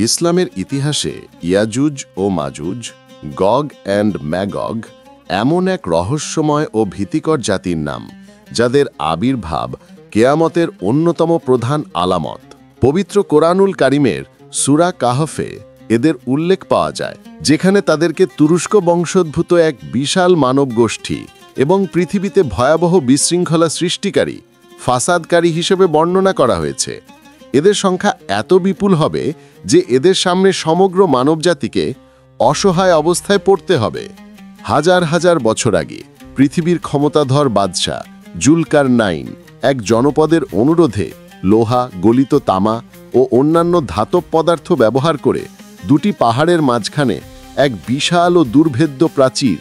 ইসলামের ইতিহাসে ইয়াজুজ ও মাজুজ, গগ অ্যান্ড ম্যাগগ এমন এক রহস্যময় ও ভীতিকর জাতির নাম, যাদের আবির্ভাব কেয়ামতের অন্যতম প্রধান আলামত। পবিত্র কোরআনুল কারিমের সূরা কাহফে এদের উল্লেখ পাওয়া যায়, যেখানে তাদেরকে তুরস্ক বংশোদ্ভূত এক বিশাল মানব গোষ্ঠী এবং পৃথিবীতে ভয়াবহ বিশৃঙ্খলা সৃষ্টিকারী, ফাসাদকারী হিসেবে বর্ণনা করা হয়েছে। এদের সংখ্যা এত বিপুল হবে যে এদের সামনে সমগ্র মানবজাতিকে অসহায় অবস্থায় পড়তে হবে। হাজার হাজার বছর আগে পৃথিবীর ক্ষমতাধর বাদশাহ জুলকারনাইন এক জনপদের অনুরোধে লোহা, গলিত তামা ও অন্যান্য ধাতব পদার্থ ব্যবহার করে দুটি পাহাড়ের মাঝখানে এক বিশাল ও দুর্ভেদ্য প্রাচীর,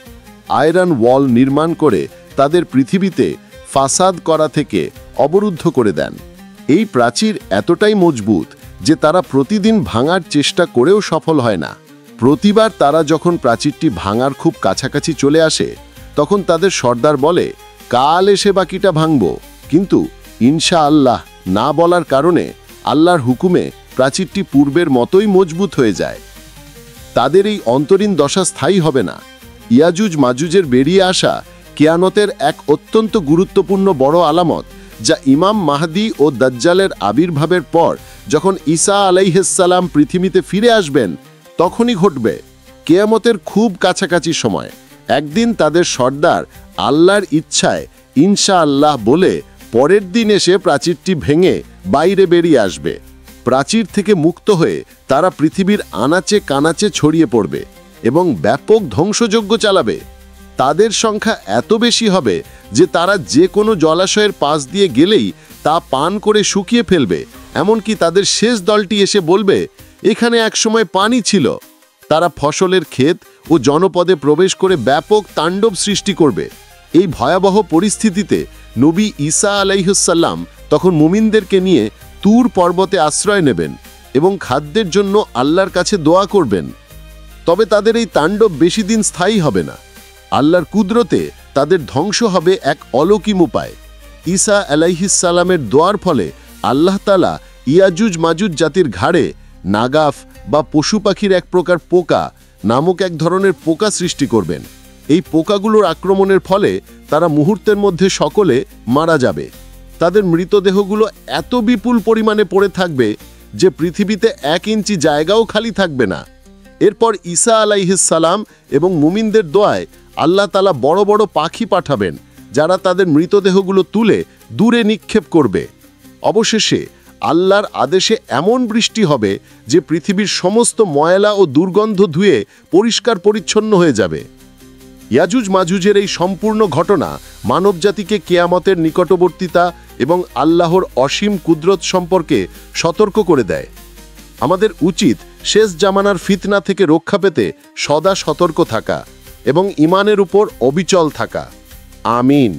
আয়রন ওয়াল নির্মাণ করে তাদের পৃথিবীতে ফাসাদ করা থেকে অবরুদ্ধ করে দেন। এই প্রাচীর এতটাই মজবুত যে তারা প্রতিদিন ভাঙার চেষ্টা করেও সফল হয় না। প্রতিবার তারা যখন প্রাচীরটি ভাঙার খুব কাছাকাছি চলে আসে, তখন তাদের সর্দার বলে, কাল এসে বাকিটা ভাঙব, কিন্তু ইনশাআল্লাহ না বলার কারণে আল্লাহর হুকুমে প্রাচীরটি পূর্বের মতোই মজবুত হয়ে যায়। তাদের এই অন্তরীণ দশা স্থায়ী হবে না। ইয়াজুজ মাজুজের বেরিয়ে আসা কিয়ামতের এক অত্যন্ত গুরুত্বপূর্ণ বড় আলামত, যা ইমাম মাহদী ও দাজ্জালের আবির্ভাবের পর যখন ঈসা আলাইহিসসালাম পৃথিবীতে ফিরে আসবেন তখনই ঘটবে। কিয়ামতের খুব কাছাকাছি সময় একদিন তাদের সর্দার আল্লাহর ইচ্ছায় ইনশাআল্লাহ বলে পরের দিন এসে প্রাচীরটি ভেঙে বাইরে বেরিয়ে আসবে। প্রাচীর থেকে মুক্ত হয়ে তারা পৃথিবীর আনাচে কানাচে ছড়িয়ে পড়বে এবং ব্যাপক ধ্বংসযজ্ঞ চালাবে। তাদের সংখ্যা এত বেশি হবে যে তারা যে কোনো জলাশয়ের পাশ দিয়ে গেলেই তা পান করে শুকিয়ে ফেলবে। এমনকি তাদের শেষ দলটি এসে বলবে, এখানে একসময় পানি ছিল। তারা ফসলের ক্ষেত ও জনপদে প্রবেশ করে ব্যাপক তাণ্ডব সৃষ্টি করবে। এই ভয়াবহ পরিস্থিতিতে নবী ঈসা আলাইহিসসালাম তখন মুমিনদেরকে নিয়ে তুর পর্বতে আশ্রয় নেবেন এবং খাদ্যের জন্য আল্লাহর কাছে দোয়া করবেন। তবে তাদের এই তাণ্ডব বেশি দিন স্থায়ী হবে না। আল্লাহর কুদরতে তাদের ধ্বংস হবে এক অলৌকিক উপায়। ঈসা আলাইহিসসালামের দোয়ার ফলে আল্লাহ তাআলা ইয়াজুজ মাজুজ জাতির ঘাড়ে নাগাফ বা পশু পাখির এক প্রকার পোকা নামক এক ধরনের পোকা সৃষ্টি করবেন। এই পোকাগুলোর আক্রমণের ফলে তারা মুহূর্তের মধ্যে সকলে মারা যাবে। তাদের মৃতদেহগুলো এত বিপুল পরিমাণে পড়ে থাকবে যে পৃথিবীতে 1 ইঞ্চি জায়গাও খালি থাকবে না। এরপর ঈসা আলাইহিসসালাম এবং মুমিনদের দোয়ায় আল্লাহ তাআলা বড় বড় পাখি পাঠাবেন, যারা তাদের মৃতদেহগুলো তুলে দূরে নিক্ষেপ করবে। অবশেষে আল্লাহর আদেশে এমন বৃষ্টি হবে যে পৃথিবীর সমস্ত ময়লা ও দুর্গন্ধ ধুয়ে পরিষ্কার পরিচ্ছন্ন হয়ে যাবে। ইয়াজুজ মাজুজের এই সম্পূর্ণ ঘটনা মানবজাতিকে কিয়ামতের নিকটবর্তিতা এবং আল্লাহর অসীম কুদরত সম্পর্কে সতর্ক করে দেয়। আমাদের উচিত শেষ জামানার ফিতনা থেকে রক্ষা পেতে সদা সতর্ক থাকা এবং ঈমানের উপর অবিচল থাকা। আমিন।